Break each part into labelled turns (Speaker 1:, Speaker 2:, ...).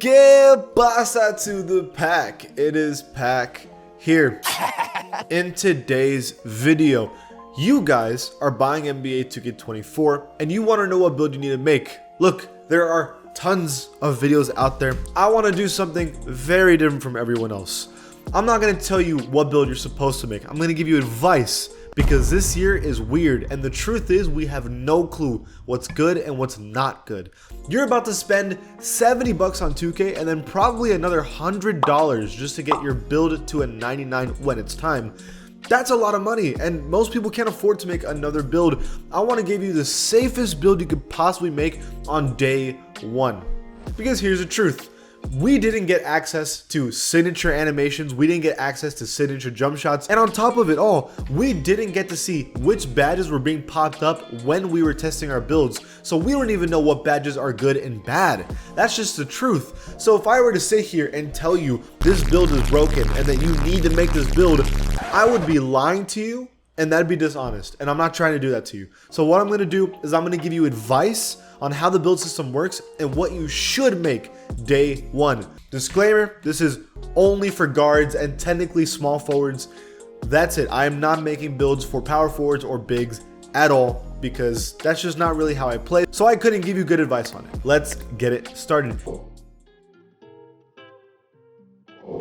Speaker 1: ¿Qué pasa to the pack? It is Pack here. In today's video, you guys are buying NBA 2K24 and you want to know what build you need to make. Look, there are tons of videos out there. I want to do something very different from everyone else. I'm not going to tell you what build you're supposed to make. I'm going to give you advice because this year is weird and the truth is we have no clue what's good and what's not good. You're about to spend 70 bucks on 2K and then probably another $100 just to get your build to a 99 when it's time. That's a lot of money and most people can't afford to make another build. I want to give you the safest build you could possibly make on day one. Because here's the truth. We didn't get access to signature animations, we didn't get access to signature jump shots, and on top of it all, we didn't get to see which badges were being popped up when we were testing our builds, so we don't even know what badges are good and bad. That's just the truth. So if I were to sit here and tell you this build is broken and that you need to make this build, I would be lying to you and that'd be dishonest, and I'm not trying to do that to you. So what I'm going to do is I'm going to give you advice on how the build system works and what you should make day one. Disclaimer, this is only for guards and technically small forwards. That's it. I am not making builds for power forwards or bigs at all because that's just not really how I play. So I couldn't give you good advice on it. Let's get it started.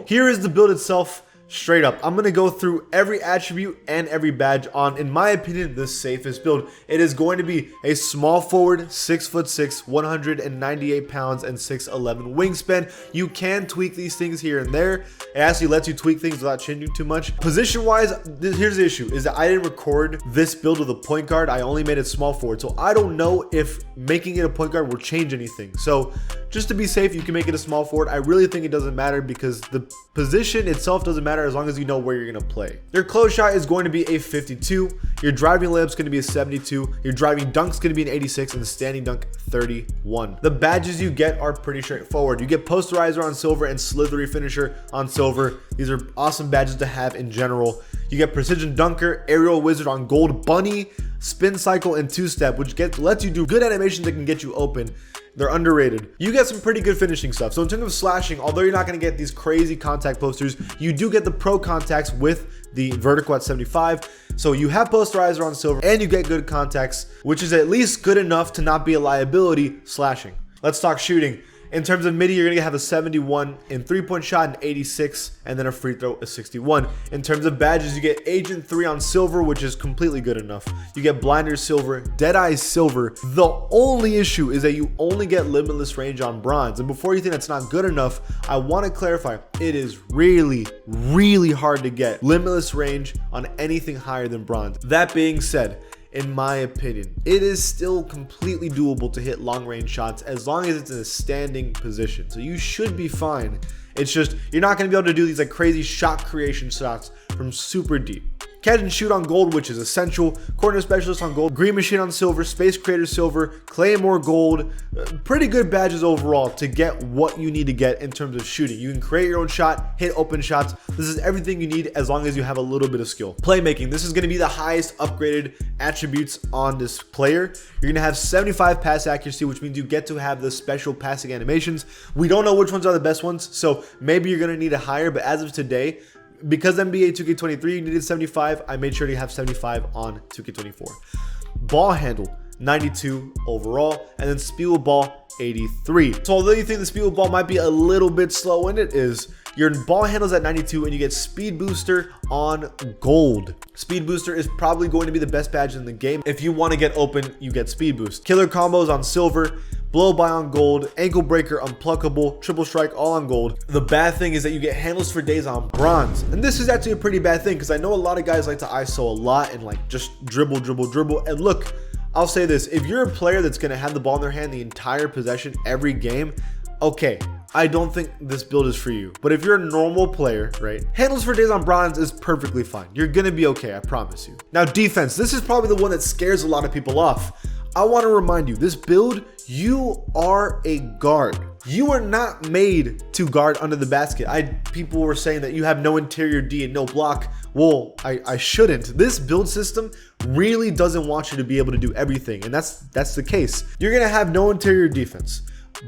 Speaker 1: Here is the build itself. Straight up, I'm going to go through every attribute and every badge on, in my opinion, the safest build. It is going to be a small forward, 6'6", 198 pounds, and 6'11" wingspan. You can tweak these things here and there. It actually lets you tweak things without changing too much. Position-wise, here's the issue, is that I didn't record this build with a point guard. I only made it small forward, so I don't know if making it a point guard will change anything. So just to be safe, you can make it a small forward. I really think it doesn't matter because the position itself doesn't matter as long as you know where you're going to play. Your close shot is going to be a 52. Your driving layup is going to be a 72. Your driving dunk is going to be an 86 and the standing dunk 31. The badges you get are pretty straightforward. You get posterizer on silver and slithery finisher on silver. These are awesome badges to have in general. You get precision dunker, aerial wizard on gold, bunny, spin cycle, and two-step, which lets you do good animations that can get you open. They're underrated. You get some pretty good finishing stuff. So in terms of slashing, although you're not going to get these crazy contact posters, you do get the pro contacts with the vertical at 75. So you have posterizer on silver and you get good contacts, which is at least good enough to not be a liability slashing. Let's talk shooting. In terms of midi, you're going to have a 71 in three-point shot, an 86, and then a free throw, a 61. In terms of badges, you get Agent 3 on silver, which is completely good enough. You get Blinders silver, Deadeye silver. The only issue is that you only get limitless range on bronze. And before you think that's not good enough, I want to clarify, it is really, really hard to get limitless range on anything higher than bronze. That being said, in my opinion, it is still completely doable to hit long range shots as long as it's in a standing position. So you should be fine. It's just, you're not going to be able to do these like crazy shot creation shots from super deep. Catch and shoot on gold, which is essential. Corner specialist on gold. Green machine on silver. Space creator silver. Claymore gold. Pretty good badges overall to get what you need to get in terms of shooting. You can create your own shot, hit open shots. This is everything you need as long as you have a little bit of skill. Playmaking. This is going to be the highest upgraded attributes on this player. You're going to have 75 pass accuracy, which means you get to have the special passing animations. We don't know which ones are the best ones, so maybe you're going to need a higher, but as of today, because NBA 2K23 needed 75, I made sure to have 75 on 2K24. Ball handle, 92 overall, and then speed with ball, 83. So although you think the speed with ball might be a little bit slow, and it is, your ball handle's at 92 and you get speed booster on gold. Speed booster is probably going to be the best badge in the game. If you want to get open, you get speed boost. Killer combos on silver, blow by on gold, ankle breaker unpluckable, triple strike all on gold. The bad thing is that you get handles for days on bronze. And this is actually a pretty bad thing because I know a lot of guys like to ISO a lot and like just dribble. And look, I'll say this, if you're a player that's going to have the ball in their hand the entire possession every game, okay, I don't think this build is for you. But if you're a normal player, right, handles for days on bronze is perfectly fine. You're gonna be okay, I promise you. Now defense, this is probably the one that scares a lot of people off. I want to remind you, this build, you are a guard. You are not made to guard under the basket. People were saying that you have no interior D and no block. Well, I shouldn't. This build system really doesn't want you to be able to do everything, and that's the case. You're gonna have no interior defense.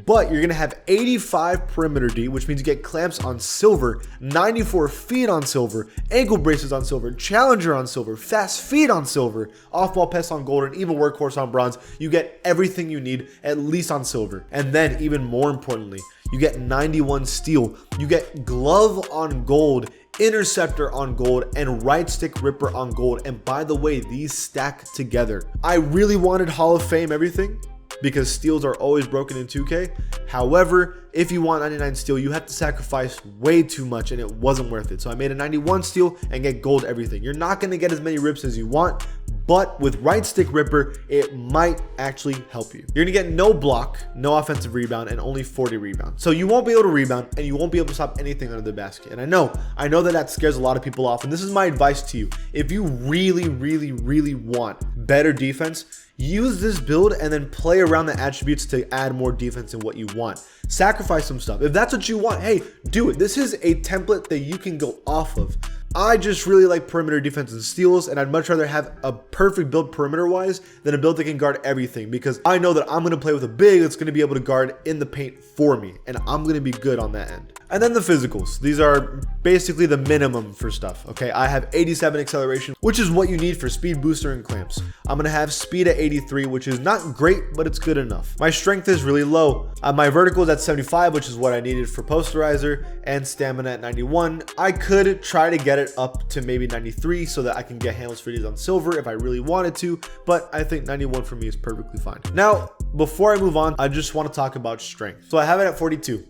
Speaker 1: but you're gonna have 85 perimeter D, which means you get clamps on silver, 94 feet on silver, ankle braces on silver, challenger on silver, fast feet on silver, off-ball pest on gold, and even workhorse on bronze. You get everything you need, at least on silver. And then, even more importantly, you get 91 steel, you get glove on gold, interceptor on gold, and right stick ripper on gold. And by the way, these stack together. I really wanted Hall of Fame everything, because steals are always broken in 2K. However, if you want 99 steel, you have to sacrifice way too much, and it wasn't worth it. So I made a 91 steel and get gold everything. You're not going to get as many rips as you want, but with right stick ripper, it might actually help you. You're gonna get no block, no offensive rebound, and only 40 rebound. So you won't be able to rebound, and you won't be able to stop anything under the basket. And I know that scares a lot of people off, and this is my advice to you. If you really want better defense, use this build and then play around the attributes to add more defense in what you want. Sacrifice some stuff. If that's what you want, hey, do it. This is a template that you can go off of. I just really like perimeter defense and steals, and I'd much rather have a perfect build perimeter wise than a build that can guard everything, because I know that I'm going to play with a big that's going to be able to guard in the paint for me, and I'm going to be good on that end. And then the physicals. These are basically the minimum for stuff, okay? I have 87 acceleration, which is what you need for speed booster and clamps. I'm going to have speed at 83, which is not great, but it's good enough. My strength is really low. My vertical is at 75, which is what I needed for posterizer, and stamina at 91. I could try to get it up to maybe 93 so that I can get handles for these on silver if I really wanted to, but I think 91 for me is perfectly fine. Now, before I move on, I just want to talk about strength. So I have it at 42.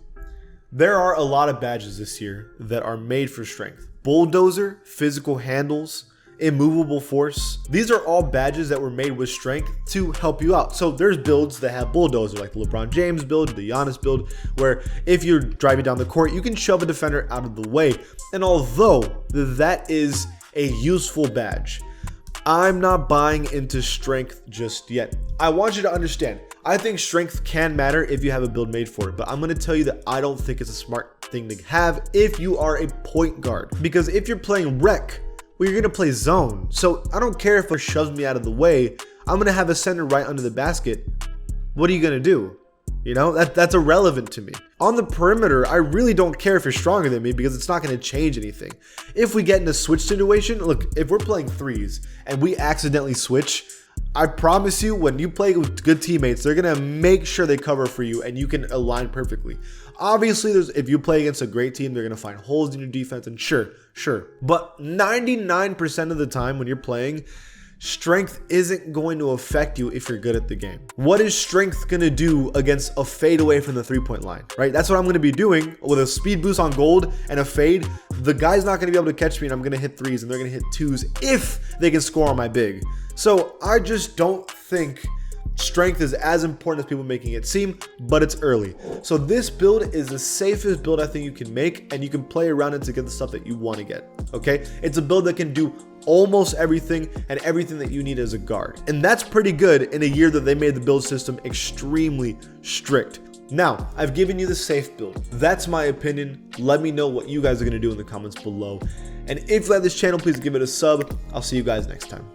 Speaker 1: There are a lot of badges this year that are made for strength. Bulldozer, physical handles, immovable force. These are all badges that were made with strength to help you out. So there's builds that have bulldozer, like the LeBron James build, the Giannis build, where if you're driving down the court, you can shove a defender out of the way. And although that is a useful badge, I'm not buying into strength just yet. I want you to understand, I think strength can matter if you have a build made for it, but I'm going to tell you that I don't think it's a smart thing to have if you are a point guard. Because if you're playing rec, well, you're going to play zone. So I don't care if it shoves me out of the way. I'm going to have a center right under the basket. What are you going to do? You know, that's irrelevant to me. On the perimeter, I really don't care if you're stronger than me, because it's not going to change anything. If we get in a switch situation, look, if we're playing threes and we accidentally switch, I promise you, when you play with good teammates, they're going to make sure they cover for you and you can align perfectly. Obviously, if you play against a great team, they're going to find holes in your defense, and sure. But 99% of the time when you're playing, strength isn't going to affect you if you're good at the game. What is strength going to do against a fade away from the three-point line, right? That's what I'm going to be doing with a speed boost on gold and a fade. The guy's not going to be able to catch me, and I'm going to hit threes, and they're going to hit twos if they can score on my big. So I just don't think strength is as important as people making it seem, but it's early. So this build is the safest build I think you can make, and you can play around it to get the stuff that you want to get, okay? It's a build that can do almost everything and everything that you need as a guard. And that's pretty good in a year that they made the build system extremely strict. Now, I've given you the safe build. That's my opinion. Let me know what you guys are going to do in the comments below. And if you like this channel, please give it a sub. I'll see you guys next time.